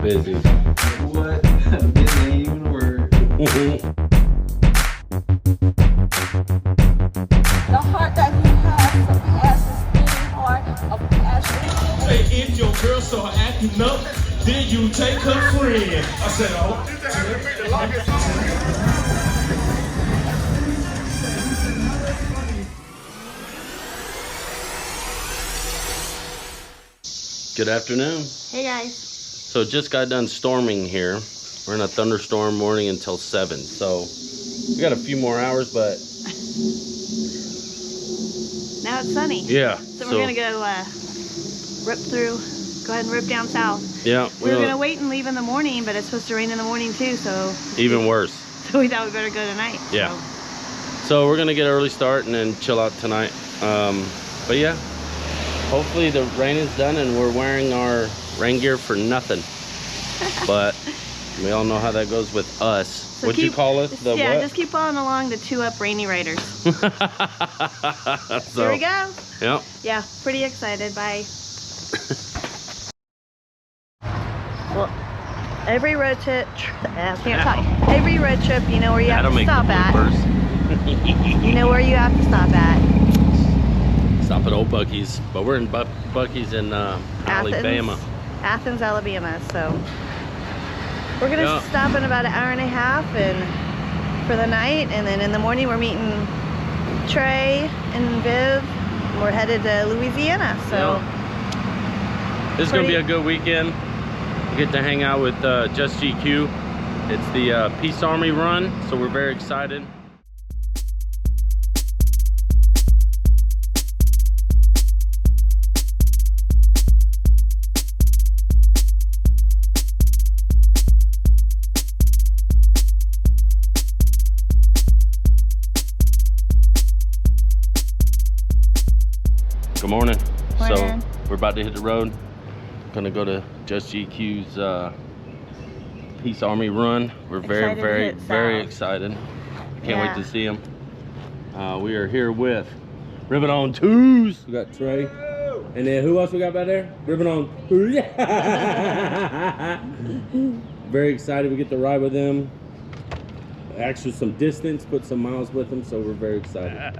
busy. What? This ain't even a word. The heart that he has surpasses any heart of passion. Hey, if your girl start acting up, then you take her friend. I said, oh. Good afternoon. Hey guys. So it just got done storming here. We're in a thunderstorm morning until 7. So we got a few more hours, but Now it's sunny. yeah. So we're gonna go rip through, go ahead and rip down south. Yeah. We were gonna wait and leave in the morning, but it's supposed to rain in the morning too, so. Even worse. So we thought we better go tonight. Yeah. So we're gonna get an early start and then chill out tonight. But yeah, hopefully the rain is done and we're wearing our rain gear for nothing. But we all know how that goes with us. So What'd you call us? The yeah, what? just keep following along the 2-Up Rainy Riders. So, Here we go. Yep. Yeah, pretty excited. Bye. Well, every road trip, I can't talk. Every road trip, you know where you have to stop at. You know where you have to stop at. Stop at Old Bucky's, but we're in Bucky's in Alabama. Athens, Alabama. So we're gonna stop in about an hour and a half and for the night, and then in the morning we're meeting Trey and Viv. And we're headed to Louisiana. So this is gonna be a good weekend. We get to hang out with Just GQ. It's the Peace Army run, so we're very excited. Good morning. So we're about to hit the road. Gonna go to Just GQ's Peace Army run. We're very excited. Can't wait to see him. We are here with Ribbon on 2s. We got Trey. And then who else we got back there? Ribbon on 2. Very excited we get to ride with them. Actually some distance, put some miles with them, so we're very excited.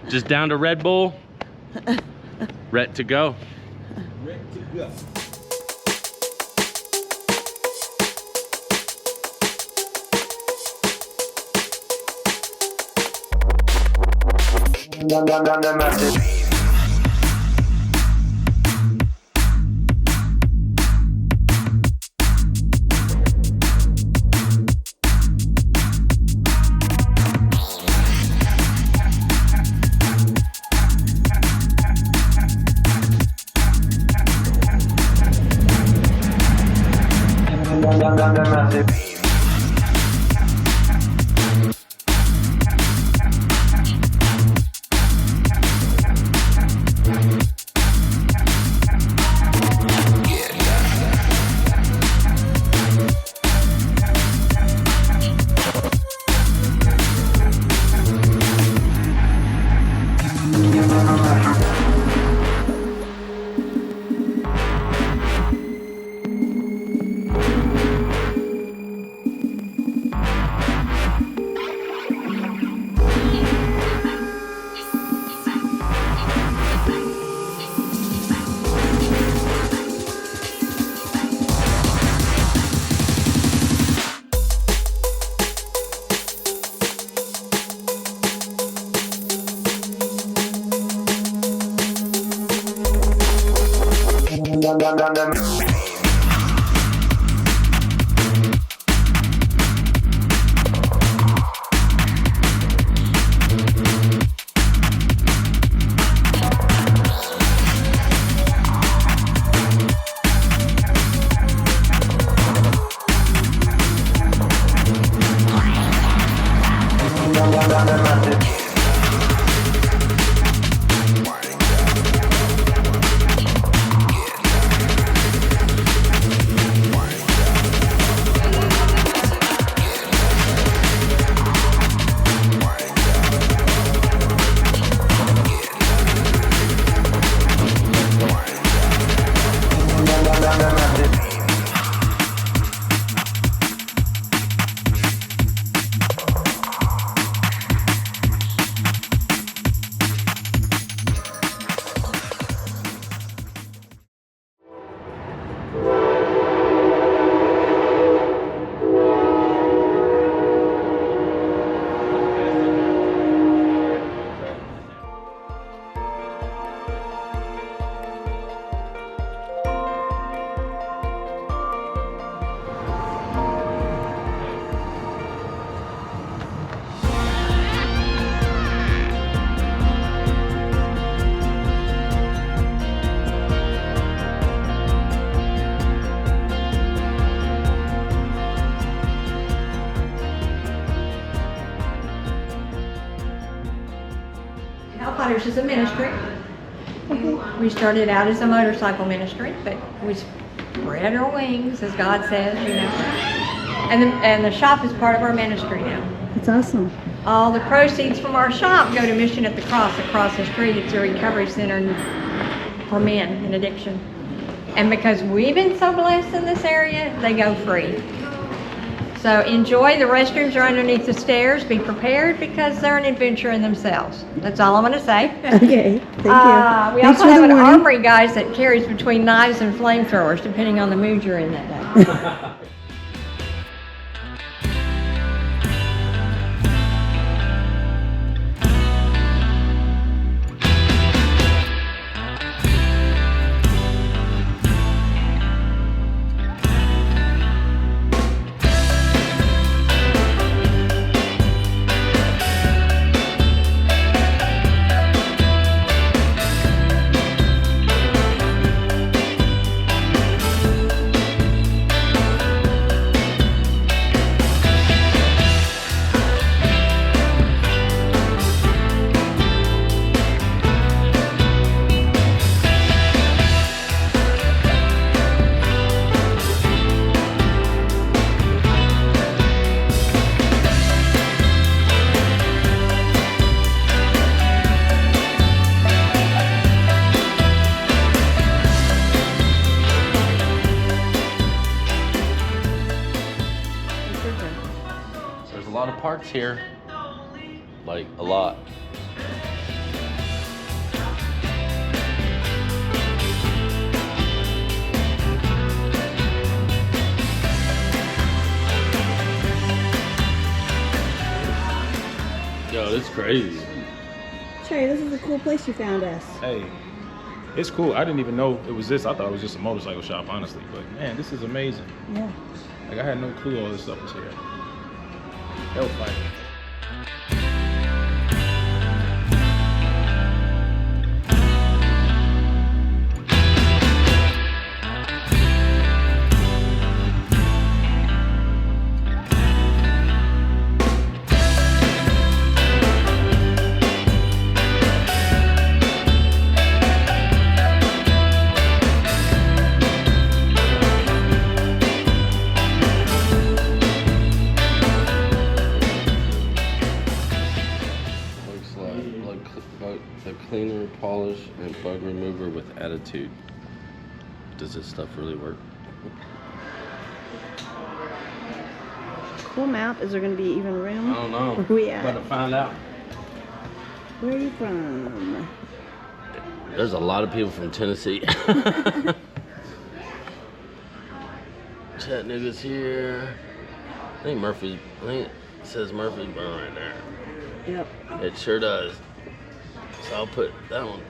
Just down to Red Bull. Ready to go. Ready to go. established as a ministry. We started out as a motorcycle ministry, but we spread our wings, as God says, you know. And the shop is part of our ministry now. That's awesome. All the proceeds from our shop go to Mission at the Cross across the street. It's a recovery center for men in addiction. And because we've been so blessed in this area, they go free. So enjoy. The restrooms are underneath the stairs. Be prepared because they're an adventure in themselves. That's all I'm going to say. Okay, thank you. We Thanks also for have the an warning. armory, guys, that carries between knives and flamethrowers, depending on the mood you're in that day. There's a lot of parts here. Like, a lot. Yo, this is crazy. Trey, this is a cool place you found us. Hey, it's cool. I didn't even know it was this. I thought it was just a motorcycle shop, honestly. But man, this is amazing. Yeah. Like, I had no clue all this stuff was here. Hell fighting. A cleaner, polish, and bug remover with attitude. Does this stuff really work? Cool map. Is there going to be even room? I don't know. Where we at? About to find out. Where are you from? There's a lot of people from Tennessee. Chattanooga's here. I think it says Murfreesboro right there. Yep. It sure does. So I'll put that one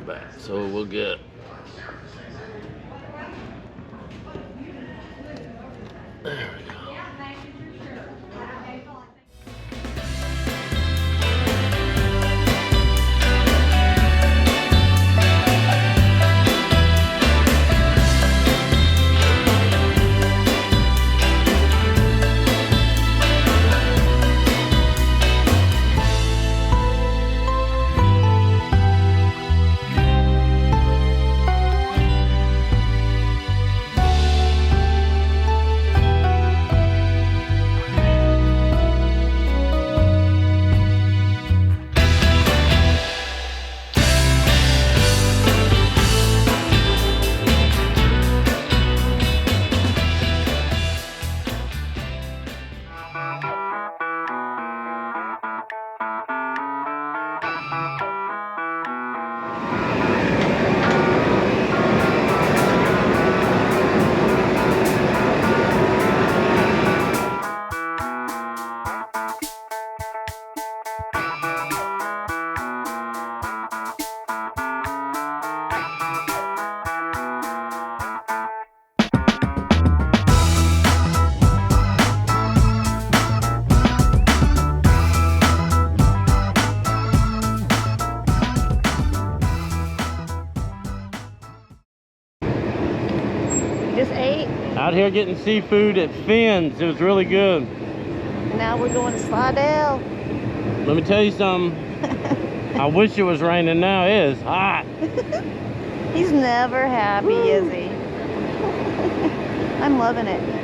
back. So we'll get there we go. Just ate. Out here getting seafood at Finn's. It was really good. Now we're going to Slidell. Let me tell you something. I wish it was raining now. It is hot. He's never happy, is he? I'm loving it.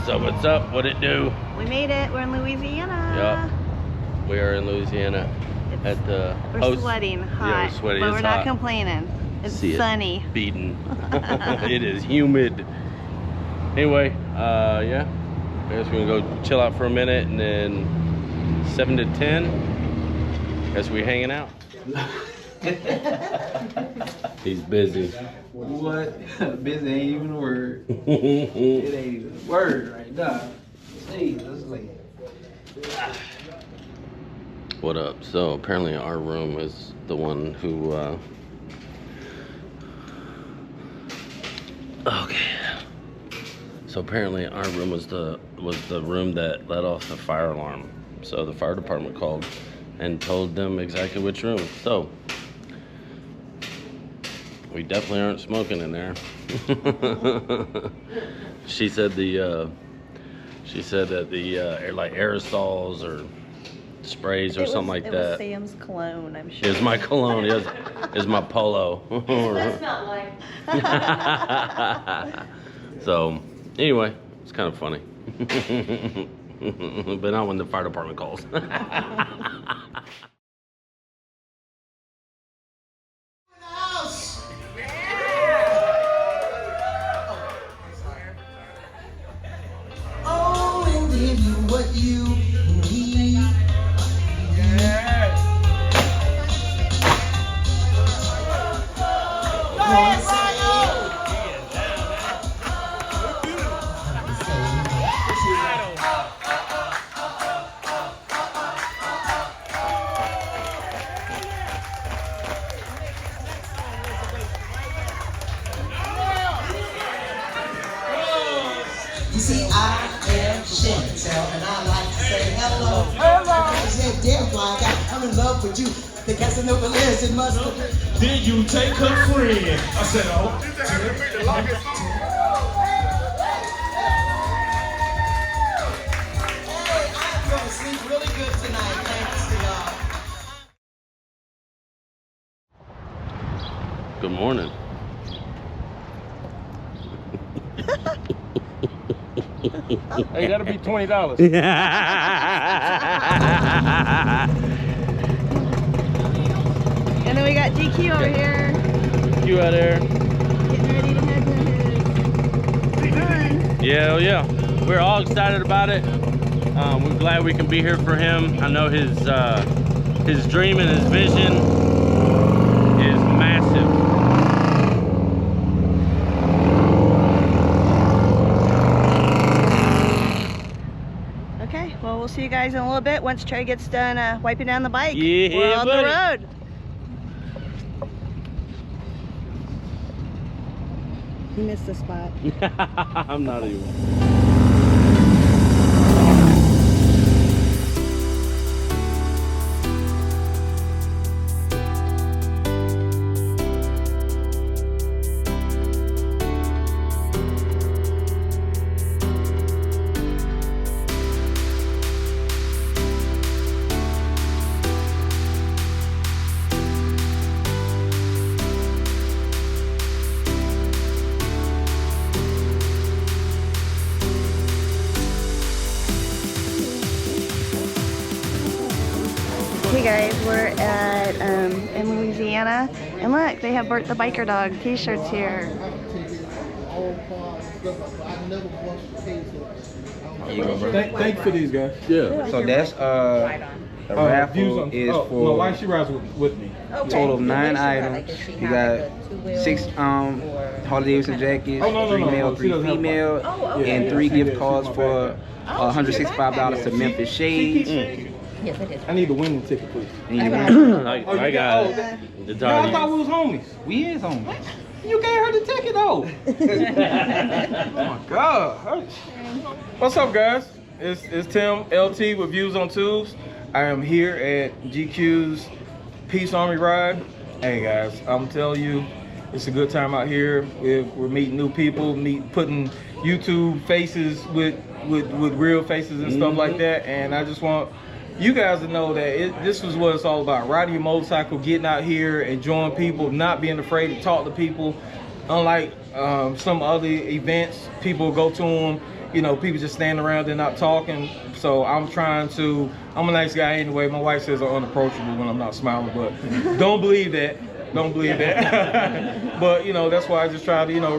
What's up? What it do? We made it. We're in Louisiana. Yep. We are in Louisiana at the We're sweating hot. Yeah, we're sweating. But it's we're not hot. complaining. It's See sunny. It beating. It is humid. Anyway, yeah. I guess we're gonna go chill out for a minute, and then 7 to 10. Guess we're hanging out. He's busy. What? Busy ain't even a word. It ain't even a word right now. See, let's leave. What up? So apparently our room is the one who okay. So apparently our room was the room that let off the fire alarm. So the fire department called and told them exactly which room. So we definitely aren't smoking in there. She said that the like aerosols or sprays or something like that. It was Sam's cologne, I'm sure. It's my cologne. It's my polo. That's not like. So anyway, it's kind of funny. But not when the fire department calls. Oh, and give you what you need. You see, I am Chantel, and I like to say hello. I said, damn, why I'm in love with you. The Casanova lives in must. Did you take her friend? I said, oh. Hey, I'm gonna sleep really good tonight, thanks to y'all. Good morning. Hey, that'll be $20. And then we got GQ over here. You out there? Getting ready to head to his run. Yeah, yeah. We're all excited about it. We're glad we can be here for him. I know his dream and his vision is massive. Okay, well, we'll see you guys in a little bit once Trey gets done wiping down the bike. Yeah, we're on buddy. the road. He missed the spot. I'm not even. Hey guys, we're at in Louisiana, and look, they have Bert the Biker Dog t-shirts here. Thank you for these guys. Yeah. So that's the raffle is my for wife, she rides with me. a total of 9 items. You got 6 Harley-Davidson jackets, 3 male, 3 female, and 3 gift cards for $165 to Memphis Shades. Yes, it is. I need the winning ticket, please. I got it. It's I already. thought we was homies. We is homies. You gave her the ticket though. Oh my God. What's up, guys? It's Tim LT with Views on Tubes. I am here at GQ's Peace Army Ride. Hey guys, I'm telling you, it's a good time out here. We're meeting new people, putting YouTube faces with real faces and stuff like that. And I just want you guys to know that this is what it's all about. Riding your motorcycle, getting out here, enjoying people, not being afraid to talk to people. Unlike some other events, people go to them, you know, people just stand around, they're not talking. So I'm a nice guy anyway. My wife says I'm unapproachable when I'm not smiling, but don't believe that. Don't believe that. But, you know, that's why I just try to, you know,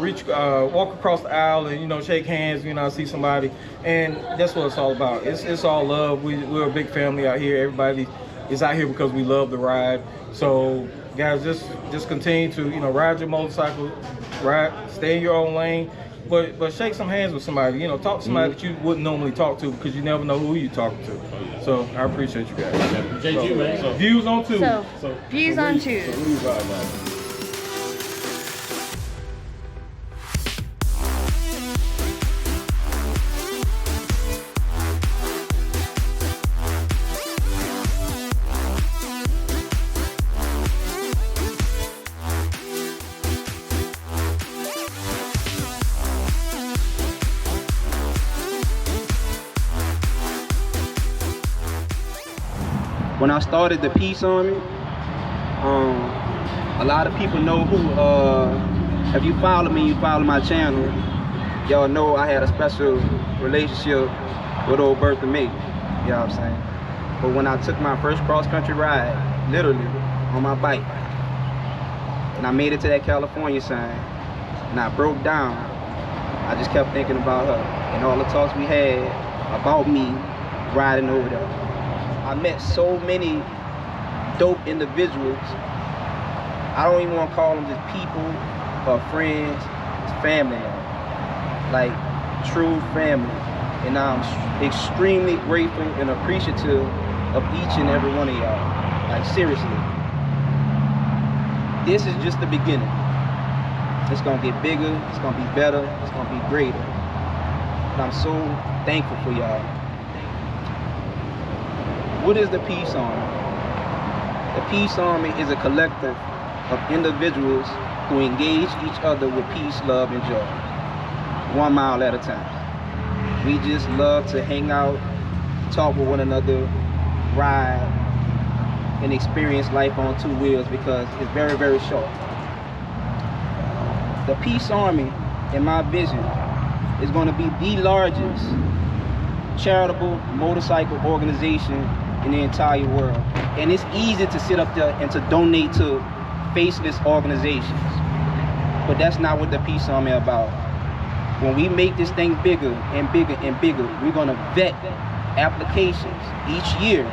walk across the aisle and, you know, shake hands, you know, see somebody. And that's what it's all about. It's all love. We're a big family out here. Everybody is out here because we love the ride. So, guys, just continue to, you know, ride your motorcycle, stay in your own lane. But shake some hands with somebody, you know, talk to somebody that you wouldn't normally talk to because you never know who you're talking to. So I appreciate you guys. I appreciate you, man. So, Views on Tubes. So, Views on Tubes. When I started the Peace Army, a lot of people know who, if you follow me, you follow my channel, y'all know I had a special relationship with old Bertha May, you know what I'm saying? But when I took my first cross-country ride, literally, on my bike, and I made it to that California sign, and I broke down, I just kept thinking about her, and all the talks we had about me riding over there. I met so many dope individuals. I don't even want to call them just people or friends, it's family now. Like true family. And I'm extremely grateful and appreciative of each and every one of y'all. Like seriously. This is just the beginning. It's gonna get bigger, it's gonna be better, it's gonna be greater. And I'm so thankful for y'all. What is the Peace Army? The Peace Army is a collective of individuals who engage each other with peace, love, and joy. 1 mile at a time. We just love to hang out, talk with one another, ride, and experience life on 2 wheels because it's very, very short. The Peace Army, in my vision, is going to be the largest charitable motorcycle organization in the entire world. And it's easy to sit up there and to donate to faceless organizations. But that's not what the Peace Army is about. When we make this thing bigger and bigger and bigger, we're gonna vet applications each year.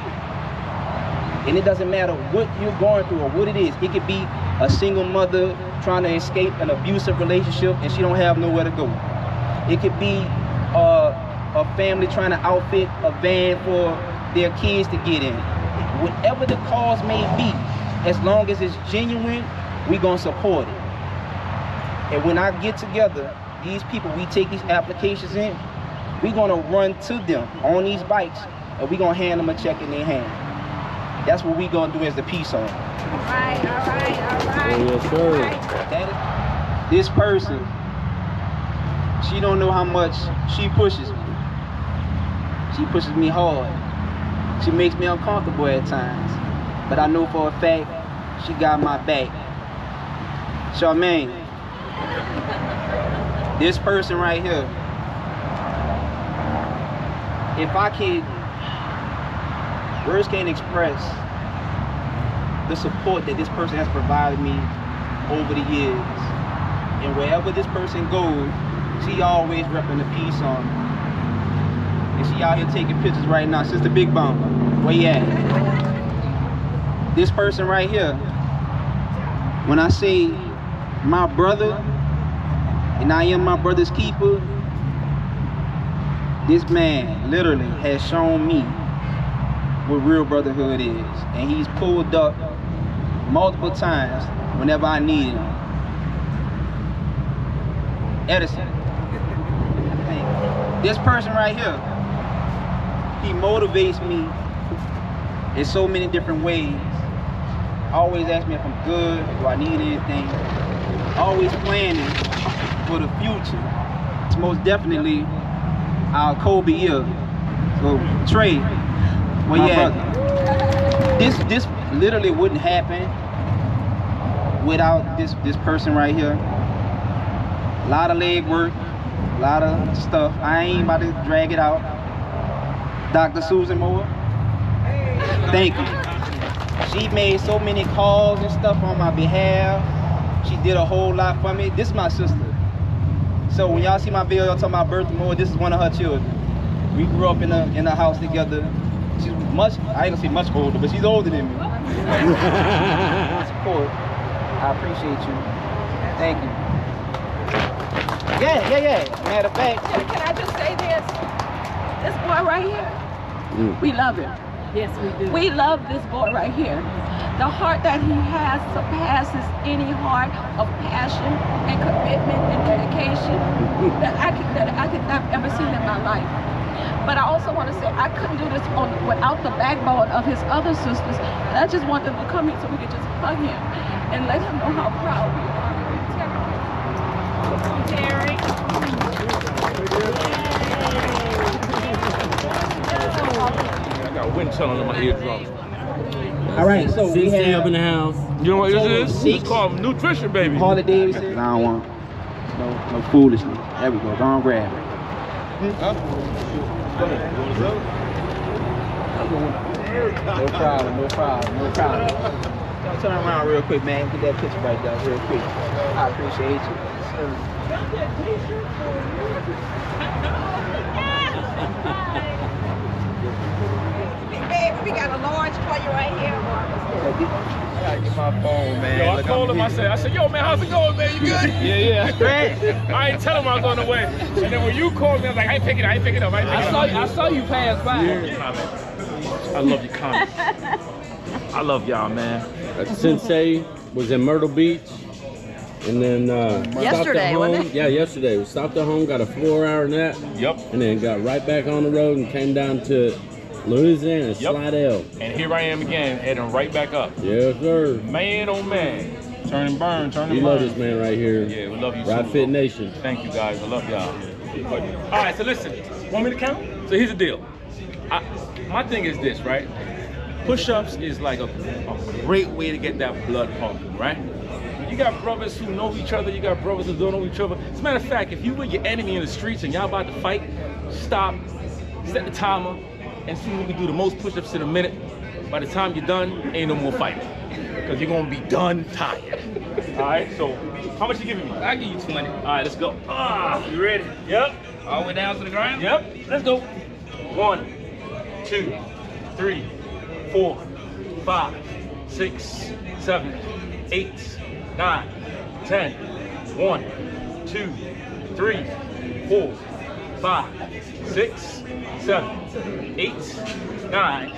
And it doesn't matter what you're going through or what it is. It could be a single mother trying to escape an abusive relationship and she don't have nowhere to go. It could be a family trying to outfit a van for their kids to get in. Whatever the cause may be, as long as it's genuine, we're gonna support it. And when I get together, these people, we take these applications in, we're gonna run to them on these bikes and we're gonna hand them a check in their hand. That's what we're gonna do as the Peace Army. All right. Yes, sir. This person, she don't know how much she pushes me. She pushes me hard. She makes me uncomfortable at times. But I know for a fact, she got my back. Charmaine, this person right here, if I could, words can't express the support that this person has provided me over the years. And wherever this person goes, she always repping the peace on me. And she out here taking pictures right now. Sister Big Bomber, where you at? This person right here, when I say my brother, and I am my brother's keeper, this man literally has shown me what real brotherhood is. And he's pulled up multiple times whenever I needed him. Edison. This person right here, he motivates me in so many different ways. Always asks me if I'm good, do I need anything. Always planning for the future. It's most definitely our Kobe here. So Trey, where you at? This literally wouldn't happen without this person right here. A lot of leg work, a lot of stuff. I ain't about to drag it out. Dr. Susan Moore, thank you. She made so many calls and stuff on my behalf. She did a whole lot for me. This is my sister. So when y'all see my video talking about Bertha Moore, this is one of her children. We grew up in a house together. She's much, I ain't gonna say much older, but she's older than me. Support. I appreciate you. Thank you. Yeah. Matter of fact. Can I just say this? This boy right here, we love him. Yes, we do. We love this boy right here. The heart that he has surpasses any heart of passion and commitment and dedication that I've ever seen in my life. But I also want to say I couldn't do this without the backbone of his other sisters. And I just want them to come here so we could just hug him and let him know how proud we are. Terry. I got wind tunnel in my eardrums. All right, so we have up in the house. You know what this is? Six. It's called nutrition, baby. Harley Davidson. I don't want no foolishness. There we go. Go on, grab it. Huh? No problem. Y'all turn around real quick, man. Get that picture right there real quick. I appreciate you. Baby, we got a large for you right here. I gotta get my phone, man. Yo, I told him, I said, yo, man, how's it going, man? You good? Yeah. I ain't tell him I was on the way. And then when you called me, I was like, I ain't picking up. I saw you pass by. I love your comments. I love y'all, man. Sensei was in Myrtle Beach, and then Yesterday, wasn't it? Yeah, yesterday. We stopped at home, got a 4-hour nap. Yep. And then got right back on the road and came down to Louisiana, Slidell. And here I am again, heading right back up. Yes, sir. Man, oh man. Turn and burn. We love this man right here. Yeah, we love you too. Ride Fit Nation. Thank you guys, I love y'all. All right, so listen, want me to count? So here's the deal. My thing is this, right? Push-ups is like a great way to get that blood pumping, right? You got brothers who know each other, you got brothers who don't know each other. As a matter of fact, if you with your enemy in the streets and y'all about to fight, stop, set the timer, and see who can do the most push-ups in a minute. By the time you're done, ain't no more fighting. Because you're gonna be done tired. All right, so how much you giving me? I'll give you 20. All right, let's go. You ready? Yep. All the way down to the ground? Yep, let's go. 1, 2, 3, 4, 5, 6, 7, 8, 9, 10. 1, 2, 3, 4, 5, 6, 7, 8, 9,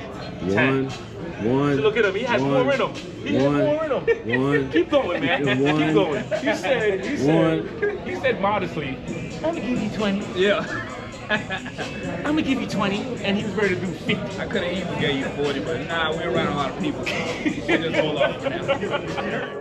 10. One. Look at him. He has more in him. He has more in him. Keep going, man. Keep going. He said modestly, I'm gonna give you 20. Yeah. I'm gonna give you 20, and he was ready to do 50. I could have easily gave you 40, but nah, we're around a lot of people. So just hold off for now.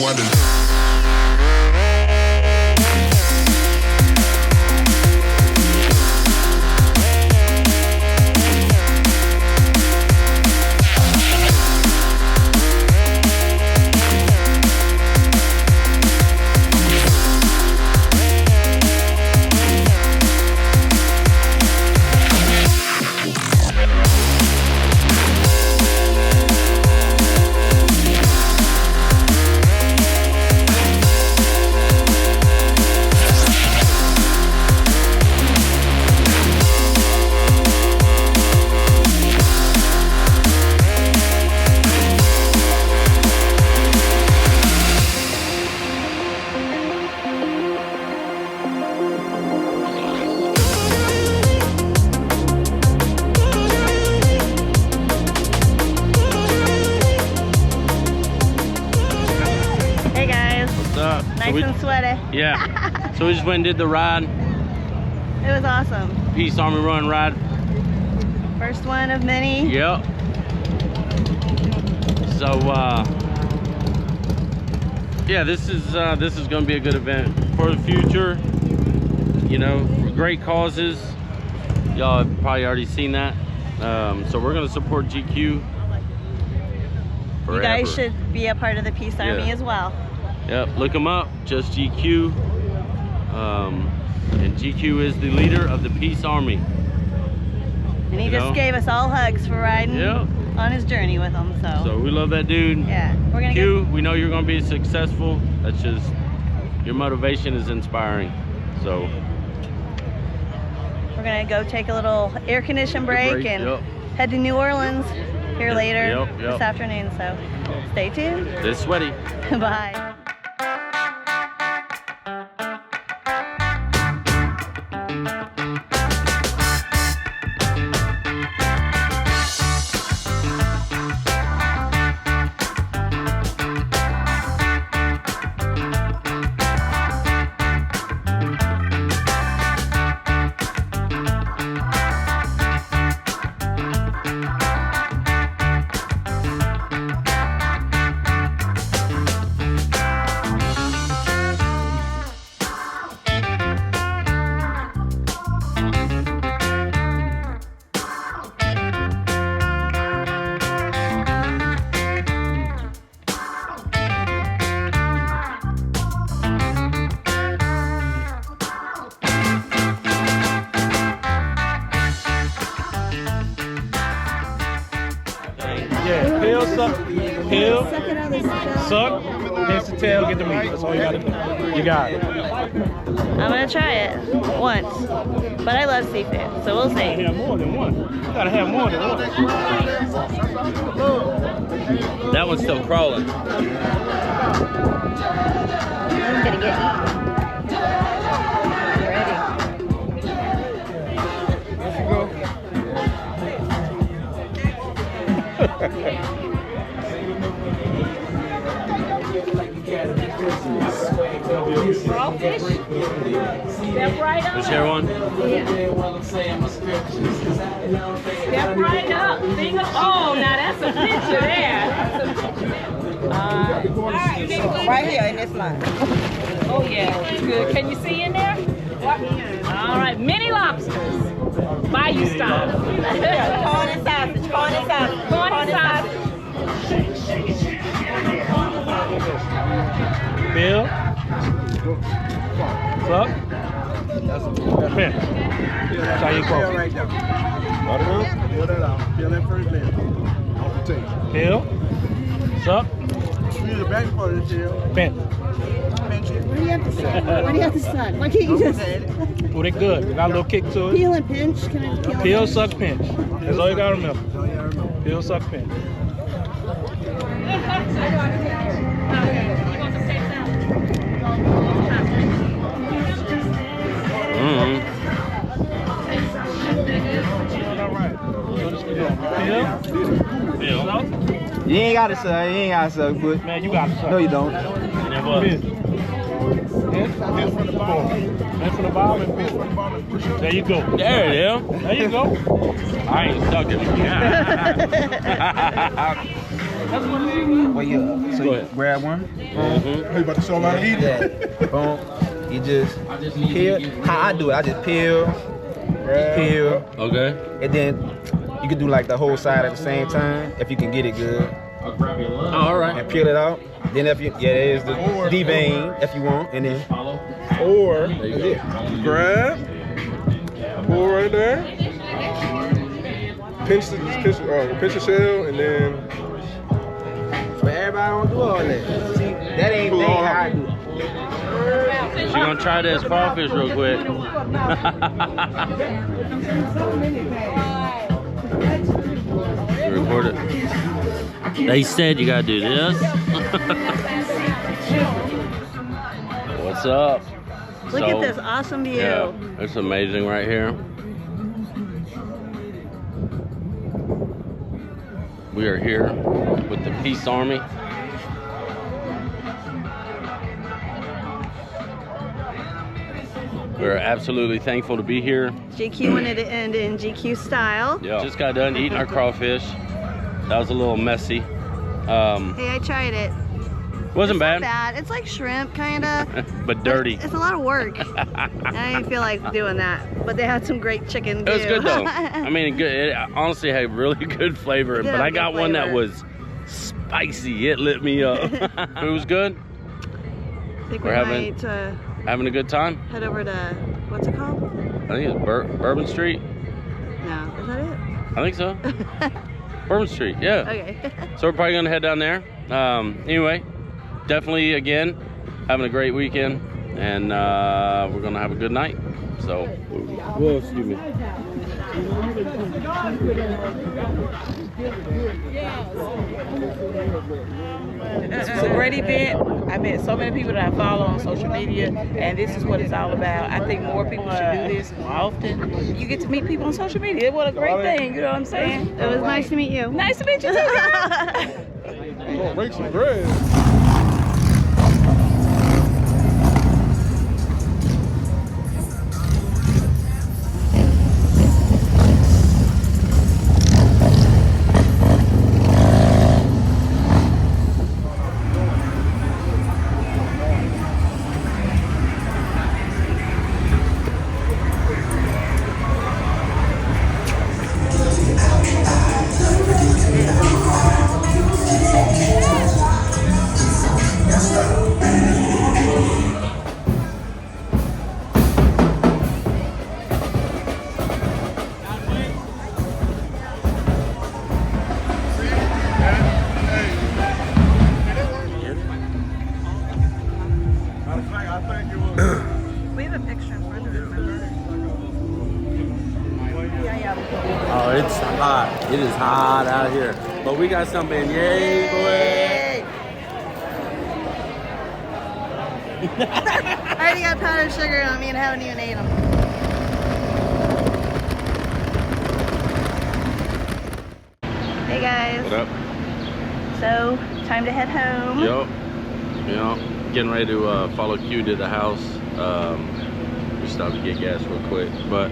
London. Nice and sweaty. Yeah. So we just went and did the ride. It was awesome. Peace Army Run ride. First one of many. Yep. So yeah, this is going to be a good event for the future. You know, for great causes. Y'all have probably already seen that. So we're going to support GQ. You guys should be a part of the Peace Army as well. Yep, look them up, just GQ. And GQ is the leader of the Peace Army. And he just gave us all hugs for riding on his journey with him. So we love that dude. Yeah, we're gonna Q, we know you're gonna be successful. That's just, your motivation is inspiring. So we're gonna go take a little air condition break and head to New Orleans here later this afternoon. So stay tuned. It's sweaty. Bye. Peel, suck, peel, suck, pinch the tail, get the meat. That's all you gotta do. You got it. I'm gonna try it once, but I love seafood, so we'll see. You gotta have more than one. You gotta have more than one. That one's still crawling. I'm gonna get eaten. Ready. There you go. Crawfish? Step right up. Let's share one. Step right up. Think of, oh, now that's a picture there. All right. Right here in this line. Oh, yeah. It's good. Can you see in there? All right. Mini lobsters. Bayou style. Corn and sausage. Corn and sausage. Corn and sausage. Peel, suck, pinch. That's how you go. Peel, suck, pinch. What do you have to say? What do you have to say? Why can't you just Oh, they good. They got a little kick to it. peel and pinch? Can I peel? Peel, suck, pinch. That's all you gotta remember. Peel, suck, pinch. You ain't gotta suck, you ain't gotta suck, but Man, you gotta suck. no, you don't. And it was. Pinch from the bottom and pinch. There you go. There it is. There you go. I ain't sucking. Well, yeah. So Go you ahead. grab one. You about to show them how to eat it? Boom. You just peel. How I do it, I just peel, peel, Okay. and then you can do like the whole side at the same time if you can get it good. Oh, all right. And peel it out. Then if you, there's the D-vein if you want, and then Or There you go. grab, pull right there, pinch the shell, and then but everybody don't do all that. See, that ain't how I do it. She gonna try this crawfish real quick. Record it. They said you gotta do this. What's up? Look at this awesome view. Yeah, it's amazing right here. We are here with the Peace Army. We're absolutely thankful to be here. GQ wanted to end in GQ style. Yeah. Just got done eating our crawfish. That was a little messy. Hey, I tried it. Wasn't It's not bad, bad. It's like shrimp, kind of. but dirty. It's a lot of work. I didn't feel like doing that. But they had some great chicken It too. was good though. I mean, good. It honestly had really good flavor. It did But have I good got one that flavor. was spicy. It lit me up. Food was good. I think we're might having a good time. head over to, what's it called? I think it's Bourbon Street. No, is that it? I think so. Bourbon Street, yeah. Okay. So we're probably gonna head down there. Anyway, definitely again having a great weekend, and we're gonna have a good night. So, whoa, excuse me. This was a great event. I met so many people that I follow on social media, and this is what it's all about. I think more people should do this more often. You get to meet people on social media. What a great thing, you know what I'm saying? It was nice to meet you. Nice to meet you too, Oh, make some bread. We have a picture in front of it, remember? Oh, it's hot. It is hot out here. But we got something. Yay, boy. I already got powdered sugar on me and haven't even ate them. Hey guys. What up? So, time to head home. Yup. Getting ready to follow Q to the house. We stopped to get gas real quick. But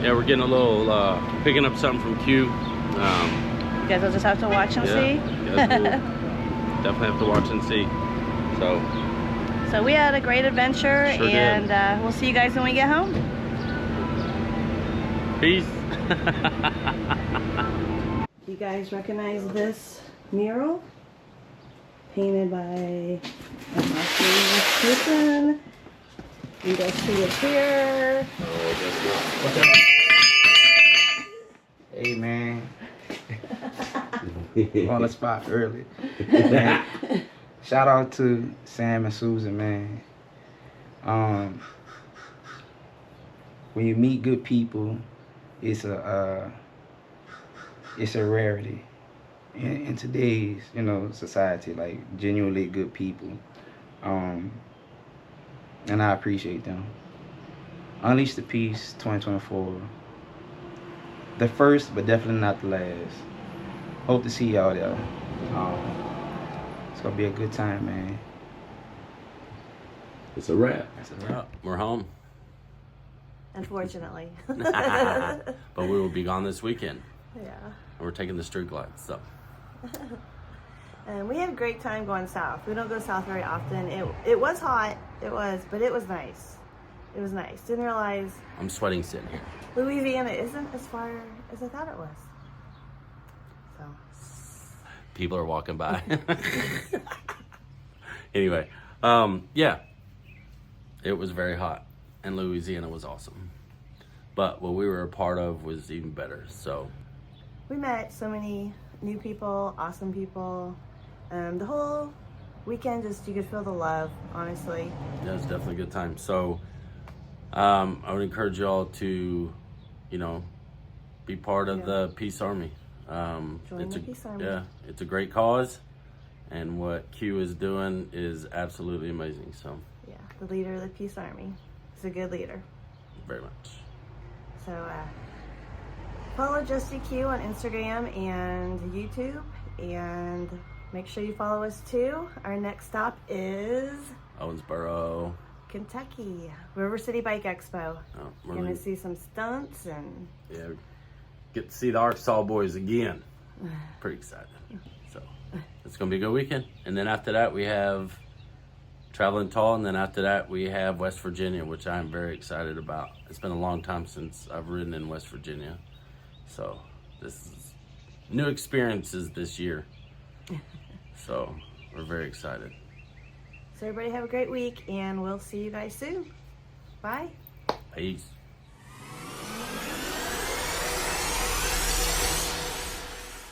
yeah, we're getting a little, picking up something from Q. You guys will just have to watch and see. You guys will definitely have to watch and see. So we had a great adventure, Sure and we'll see you guys when we get home. Peace. You guys recognize this mural? Painted by a Marquis person. You guys see it here. Hey man, on the spot early. Man, shout out to Sam and Susan, man. When you meet good people, it's a rarity in today's society. Like genuinely good people, and I appreciate them. Unleash the Peace 2024. The first, but definitely not the last. Hope to see y'all there. It's gonna be a good time, man. It's a wrap. We're home. Unfortunately. But we will be gone this weekend. Yeah. And we're taking the street glide, so. And we had a great time going south. We don't go south very often. It was hot, but it was nice. It was nice. Didn't realize I'm sweating sitting here. Louisiana isn't as far as I thought it was. So. People are walking by. Anyway, yeah. It was very hot, and Louisiana was awesome. But what we were a part of was even better, so. We met so many new people, awesome people. The whole weekend, you could feel the love, honestly. Yeah, it was definitely a good time. So, I would encourage y'all to, be part of the Peace Army. Join the Peace Army. Yeah, it's a great cause, and what Q is doing is absolutely amazing. So. Yeah, the leader of the Peace Army. He's a good leader. Very much. So, follow Justy Q on Instagram and YouTube, and make sure you follow us too. Our next stop is Owensboro, Kentucky, River City Bike Expo. Oh, we're gonna see some stunts and get to see the Arkansas boys again. Pretty excited. So it's gonna be a good weekend. And then after that we have Traveling Tall, and then after that we have West Virginia, which I'm very excited about. It's been a long time since I've ridden in West Virginia. So this is new experiences this year. So we're very excited. So everybody have a great week, and we'll see you guys soon. Bye. Peace.